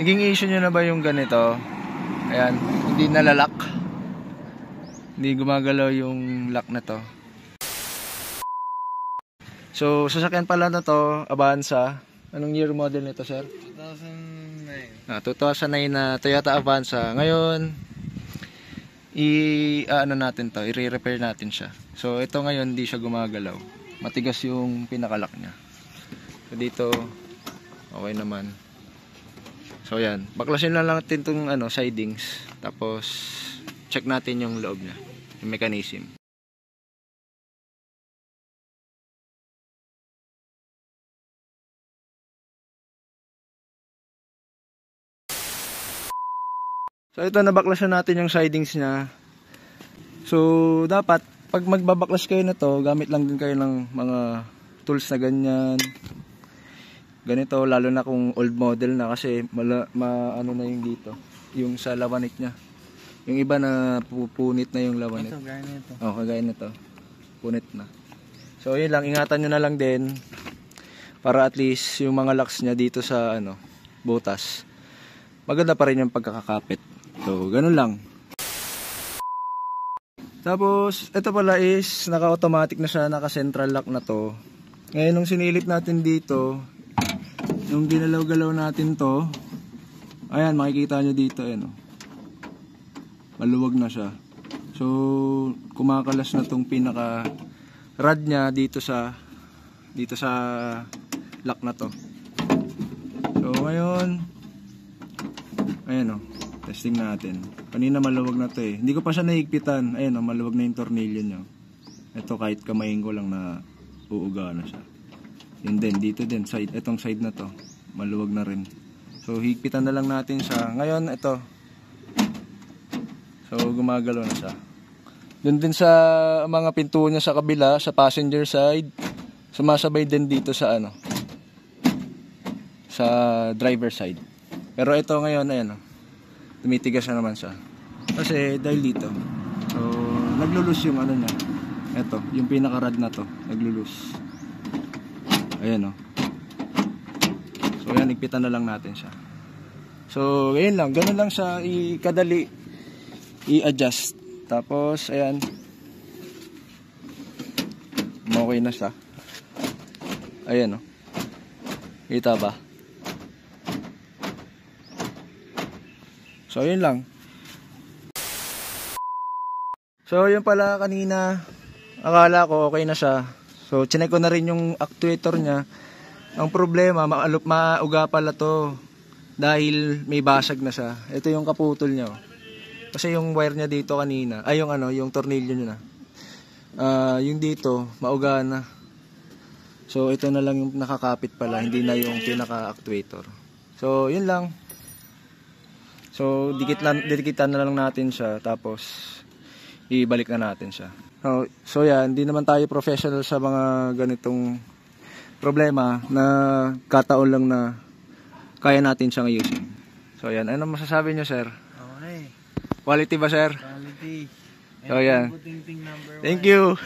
Naging issue nyo na ba yung ganito? Ayan, hindi nalalak. Hindi gumagalaw yung lock na to. So, sasakyan pala na to, Avanza. Anong year model nito, sir? 2009. 2009 na Toyota Avanza. Ngayon, ano natin to, i-repair natin siya. So, ito ngayon, hindi siya gumagalaw. Matigas yung pinakalock niya. So, dito, okay naman. So, yan. Baklasin lang natin itong sidings. Tapos, check natin yung loob niya. Yung mechanism. So ito, nabaklasan natin yung sidings niya. So dapat pag magbabaklas kayo na to, gamit lang din kayo ng mga tools na ganyan. Ganito, lalo na kung old model na, kasi ano na yung dito, yung sa lawanik niya. Yung iba na pupunit na yung lawanik. Ito, gaya nito. Oh, kagaya nito. Punit na. So yun lang, ingatan nyo na lang din para at least yung mga locks niya dito sa butas, maganda pa rin yung pagkakakapit. So, ganun lang. Tapos, ito pala is naka-automatic na siya, naka-central lock na to. Ngayon, nung sinilip natin dito, nung ginalaw-galaw natin to, ayan, makikita nyo dito, ayan, maluwag na siya. So, kumakalas na tong pinaka-rod niya dito sa lock na to. So, ngayon, ayan testing natin. Kanina maluwag na to eh. Hindi ko pa siya nahigpitan. Ayan maluwag na yung tornilyo nyo. Ito kahit kamayin ko lang na uuga na siya. Yun din, dito din, itong side na to, maluwag na rin. So higpitan na lang natin siya. Ngayon ito. So gumagalaw na siya. Doon din sa mga pinto niya sa kabila, sa passenger side, sumasabay din dito sa sa driver side. Pero ito ngayon, ayan tumitigas na naman siya. Kasi dahil dito. So, naglulus yung niya. Ito, yung pinaka-rod na to, naglulus. Ayan So, ayan, igpitan na lang natin siya. So, ayan lang. Ganun lang siya kadali i-adjust. Tapos, ayan. Okay na siya. Ayan Kita ba? So, yun lang. So, yun pala kanina. Akala ko okay na siya. So, chinek ko na rin yung actuator niya. Ang problema, mauga pala to. Dahil may basag na siya. Ito yung kaputol niya. Kasi yung wire niya dito kanina. Ay, yung tornilyo niya na. Yung dito, mauga na. So, ito na lang yung nakakapit pala. Hindi na yung pinaka-actuator. So, yun lang. So, dikitan na lang natin siya, tapos ibalik na natin siya. So yan, hindi naman tayo professional sa mga ganitong problema na kataon lang na kaya natin siyang ayusin. So yan, ano masasabi niyo, sir? Okay. Quality ba, sir? Quality. So yan. Thank you.